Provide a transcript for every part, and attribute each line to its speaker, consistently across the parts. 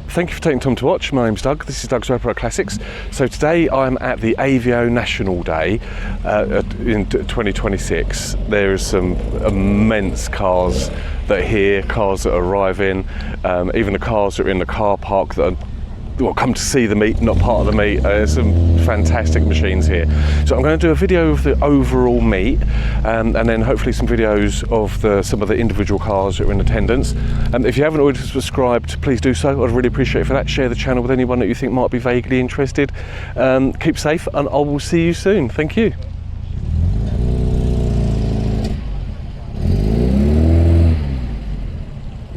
Speaker 1: Thank you for taking time to watch. My name's Doug. This is Doug's Repro Classics. So today I'm at the AVO National Day in 2026. There is some immense cars that are here, cars that are arriving, even the cars that are in the car park that are come to see the meet, not part of the meet. There's some fantastic machines here. So I'm going to do a video of the overall meet and then hopefully some videos of some of the individual cars that are in attendance. If you haven't already subscribed, please do so. I'd really appreciate it for that. Share the channel with anyone that you think might be vaguely interested. Keep safe and I will see you soon. Thank you.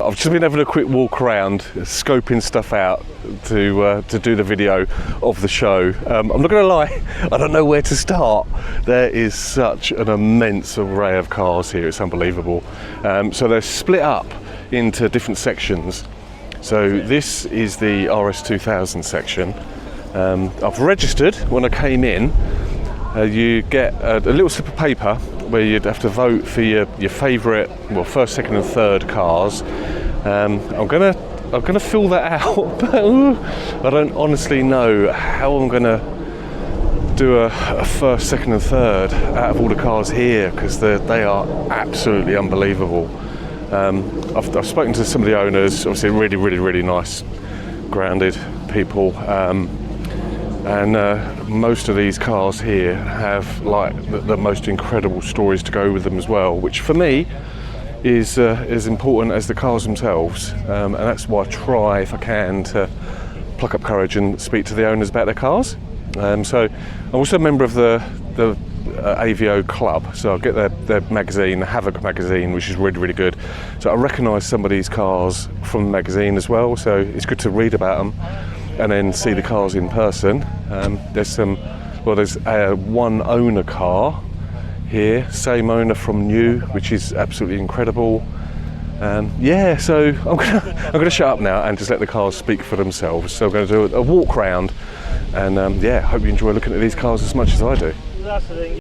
Speaker 1: I've just been having a quick walk around, scoping stuff out to do the video of the show. I'm not going to lie, I don't know where to start. There is such an immense array of cars here, it's unbelievable. So they're split up into different sections. So this is the RS2000 section. I've registered when I came in. You get a little slip of paper where you'd have to vote for your favourite, well, first, second and third cars. I'm gonna fill that out, but I don't honestly know how I'm gonna do a first, second and third out of all the cars here, because they are absolutely unbelievable. I've spoken to some of the owners, obviously really nice, grounded people. And most of these cars here have like the most incredible stories to go with them as well, which for me is as important as the cars themselves, and that's why I try, if I can, to pluck up courage and speak to the owners about their cars. So I'm also a member of the AVO Club, so I get their magazine, the Havoc magazine, which is really good. So I recognise some of these cars from the magazine as well, so it's good to read about them and then see the cars in person. There's a one owner car here, same owner from new, which is absolutely incredible. Yeah, so I'm gonna shut up now and just let the cars speak for themselves. So I'm going to do a walk round, and yeah, hope you enjoy looking at these cars as much as I do.
Speaker 2: That's the thing.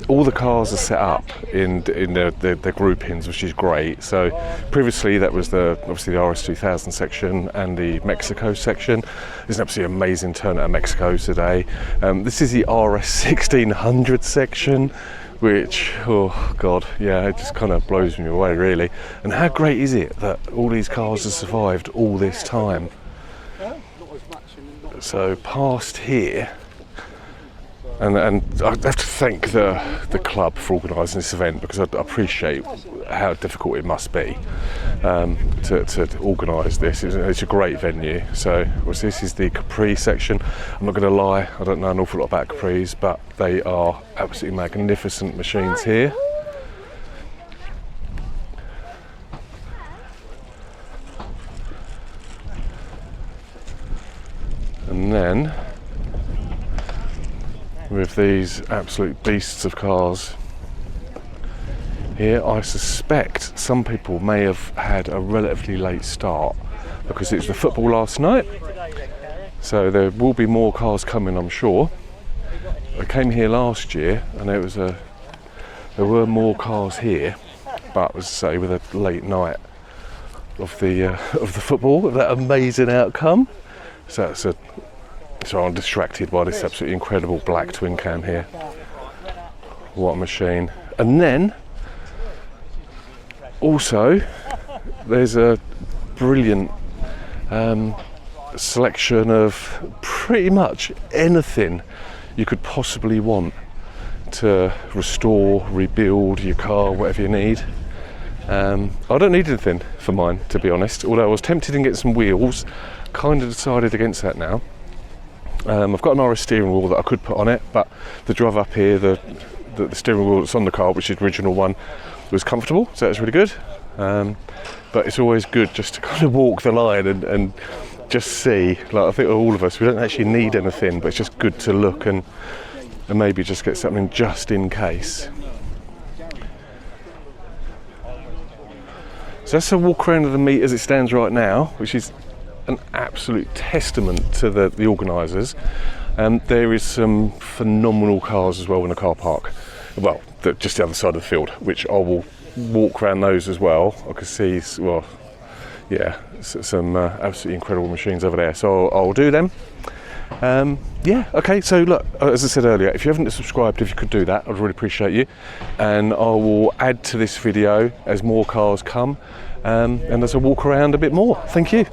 Speaker 1: All the cars are set up in their groupings, which is great. So previously that was obviously the RS2000 section and the Mexico section. There's an absolutely amazing turnout of Mexicos today. This is the RS1600 section, which, oh god, yeah, it just kind of blows me away really. And how great is it that all these cars have survived all this time? So past here, and I have to thank the club for organising this event, because I appreciate how difficult it must be to organise this. It's a great venue. So this is the Capri section. I'm not going to lie, I don't know an awful lot about Capris, but they are absolutely magnificent machines here. And then with these absolute beasts of cars here, I suspect some people may have had a relatively late start because it was the football last night, so there will be more cars coming, I'm sure. I came here last year and there were more cars here, but as I say, with a late night of the football, that amazing outcome. So I'm distracted by this absolutely incredible black twin cam here. What a machine. And then also there's a brilliant selection of pretty much anything you could possibly want to restore, rebuild your car, whatever you need. I don't need anything for mine, to be honest, although I was tempted to get some wheels. Kind of decided against that now. I've got an RS steering wheel that I could put on it, but the drive up here, the steering wheel that's on the car, which is the original one, was comfortable, so that's really good. But it's always good just to kind of walk the line and just see. Like, I think all of us, we don't actually need anything, but it's just good to look and maybe just get something just in case. So that's a walk around of the meet as it stands right now, which is an absolute testament to the organisers. There is some phenomenal cars as well in the car park. Well, just the other side of the field, which I will walk around those as well. I can see, well, yeah, some absolutely incredible machines over there. So I'll do them. Yeah, okay, so look, as I said earlier, if you haven't subscribed, if you could do that, I'd really appreciate you. And I will add to this video as more cars come and as I walk around a bit more. Thank you.